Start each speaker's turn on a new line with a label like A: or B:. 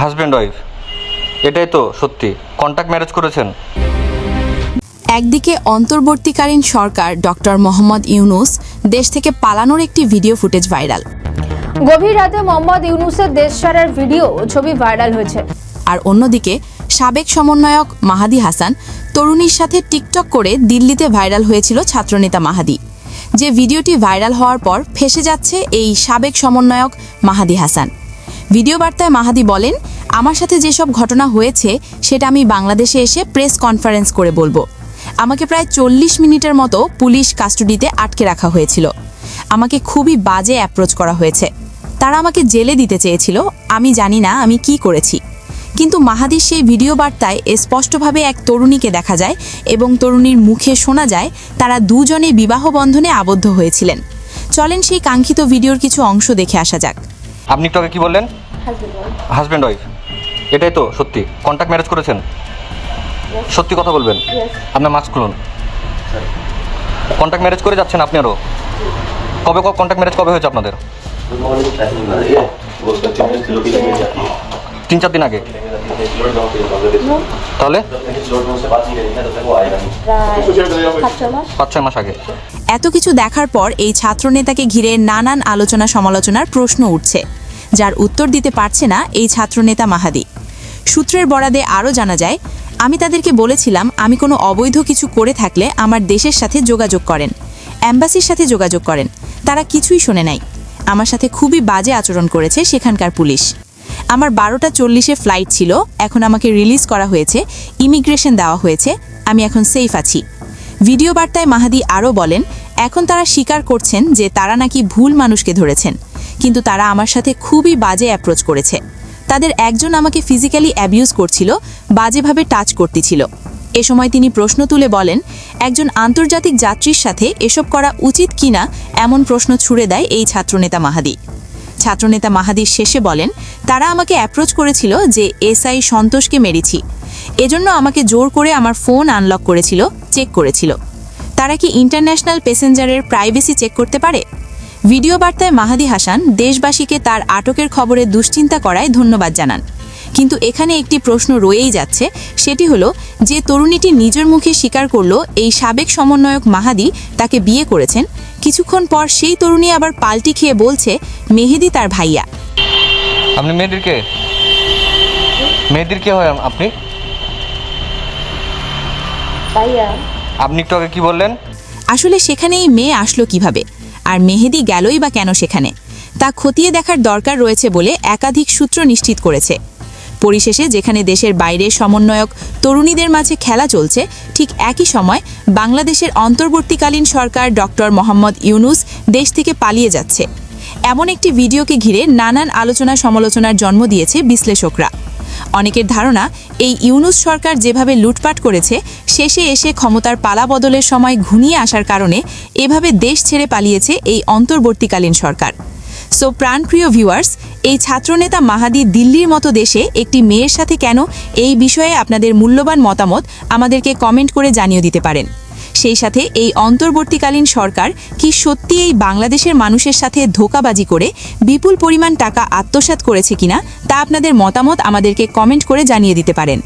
A: Husband wife, এটাই তো সত্যি? কন্ট্যাক্ট ম্যারেজ করেছেন?
B: একদিকে অন্তর্বর্তীকালীন সরকার ডক্টর মোহাম্মদ ইউনূস দেশ থেকে পালানোর একটি ভিডিও ফুটেজ ভাইরাল।
C: গভীর রাতে মোহাম্মদ ইউনূসের দেশ ছাড়ার ভিডিও ও ছবি ভাইরাল হয়েছে।
B: আর অন্যদিকে সাবেক সমন্বয়ক মাহাদি হাসান তরুণীর সাথে টিকটক করে দিল্লিতে ভাইরাল হয়েছিল ছাত্রনেতা মাহাদি। যে ভিডিওটি ভাইরাল হওয়ার পর ফেঁসে যাচ্ছে এই সাবেক সমন্বয়ক মাহাদি হাসান। ভিডিও বার্তায় মাহাদি বলেন, আমার সাথে যেসব ঘটনা হয়েছে সেটা আমি বাংলাদেশে এসে প্রেস কনফারেন্স করে বলবো। আমাকে প্রায় 40 মিনিটের মতো পুলিশ কাস্টডিতে আটকে রাখা হয়েছিল। আমাকে খুবই বাজে অ্যাপ্রোচ করা হয়েছে। তারা আমাকে জেলে দিতে চেয়েছিল। আমি জানি না আমি কি করেছি। কিন্তু মাহাদির সেই ভিডিও বার্তায় স্পষ্টভাবে এক তরুণীকে দেখা যায় এবং তরুণীর মুখে শোনা যায় তারা দুজনে বিবাহ বন্ধনে আবদ্ধ হয়েছিলেন। চলেন সেই কাঙ্ক্ষিত ভিডিওর কিছু অংশ দেখে আসা যাক।
A: আপনি একটু আগে কি বললেন? হাজব্যান্ড ওয়াইফ, এটাই তো সত্যি? কন্ট্যাক্ট ম্যারেজ করেছেন? সত্যি কথা বলবেন? আপনার মাস্ক খুলুন। কন্ট্যাক্ট ম্যারেজ করে যাচ্ছেন আপনি আরও? কবে কন্ট্যাক্ট ম্যারেজ কবে হয়েছে আপনাদের? 3-4 দিন আগে। তাহলে 5-6 মাস আগে।
B: এত কিছু দেখার পর এই ছাত্রনেতাকে ঘিরে নানান আলোচনা সমালোচনার প্রশ্ন উঠছে, যার উত্তর দিতে পারছে না এই ছাত্রনেতা মাহাদি। সূত্রের বরাদে আরও জানা যায়, আমি তাদেরকে বলেছিলাম আমি কোনো অবৈধ কিছু করে থাকলে আমার দেশের সাথে যোগাযোগ করেন, অ্যাম্বাসির সাথে যোগাযোগ করেন। তারা কিছুই শোনে নাই। আমার সাথে খুবই বাজে আচরণ করেছে সেখানকার পুলিশ। আমার 12টা 40-এ ফ্লাইট ছিল, এখন আমাকে রিলিজ করা হয়েছে, ইমিগ্রেশন দেওয়া হয়েছে, আমি এখন সেফ আছি। ভিডিও বার্তায় মাহাদি আরও বলেন, এখন তারা স্বীকার করছেন যে তারা নাকি ভুল মানুষকে ধরেছেন, কিন্তু তারা আমার সাথে খুবই বাজে অ্যাপ্রোচ করেছে। তাদের একজন আমাকে ফিজিক্যালি অ্যাবিউজ করছিল, বাজেভাবে টাচ করতেছিল। এ সময় তিনি প্রশ্ন তুলে বলেন, একজন আন্তর্জাতিক যাত্রীর সাথে এসব করা উচিত কিনা এমন প্রশ্ন ছুড়ে দেয় এই ছাত্রনেতা মাহাদি। ছাত্রনেতা মাহাদির শেষে বলেন, তারা আমাকে অ্যাপ্রোচ করেছিল যে এসআই সন্তোষকে মেরেছি, এজন্য আমাকে জোর করে আমার ফোন আনলক করেছিল, চেক করেছিল। তারা কি ইন্টারন্যাশনাল প্যাসেঞ্জারের প্রাইভেসি চেক করতে পারে? ভিডিও বার্তায় মাহাদি হাসান দেশবাসীকে তার আটকের খবরে দুশ্চিন্তা করায় ধন্যবাদ জানান। কিন্তু এখানে একটি প্রশ্ন রয়েই যাচ্ছে, সেটি হলো যে তরুণীটি নিজের মুখে স্বীকার করলো এই সাবেক সমন্বয়ক মাহাদি তাকে বিয়ে করেছেন, কিছুক্ষণ পর সেই তরুণী আবার পাল্টি খেয়ে বলছে মেহেদি তার ভাইয়া।
A: আপনি মেহেদির কে হয় আপনি? আপনি একটু আগে কি বললেন?
B: আসলে সেখানে এই মেয়ে আসলো কিভাবে, আর মেহেদি গেলই বা কেন সেখানে, তা খতিয়ে দেখার দরকার রয়েছে বলে একাধিক সূত্র নিশ্চিত করেছে। পরিশেষে যেখানে দেশের বাইরে সমন্বয়ক তরুণীদের মাঝে খেলা চলছে, ঠিক একই সময় বাংলাদেশের অন্তর্বর্তীকালীন সরকার ডক্টর মোহাম্মদ ইউনূস দেশ থেকে পালিয়ে যাচ্ছে। এমন একটি ভিডিওকে ঘিরে নানান আলোচনা সমালোচনার জন্ম দিয়েছে বিশ্লেষকরা। অনেকের ধারণা, এই ইউনূস সরকার যেভাবে লুটপাট করেছে, শেষে এসে ক্ষমতার পালা বদলের সময় ঘনিয়ে আসার কারণে এভাবে দেশ ছেড়ে পালিয়েছে এই অন্তর্বর্তীকালীন সরকার। সো প্রাণপ্রিয় ভিউয়ার্স, এই ছাত্রনেতা মাহাদি দিল্লির মতো দেশে একটি মেয়ের সাথে কেন, এই বিষয়ে আপনাদের মূল্যবান মতামত আমাদেরকে কমেন্ট করে জানিয়ে দিতে পারেন। সেই সাথে এই অন্তর্বর্তীকালীন সরকার কি সত্যি এই বাংলাদেশের মানুষের সাথে ধোঁকাবাজি করে বিপুল পরিমাণ টাকা আত্মসাৎ করেছে কিনা, তা আপনাদের মতামত আমাদেরকে কমেন্ট করে জানিয়ে দিতে পারেন।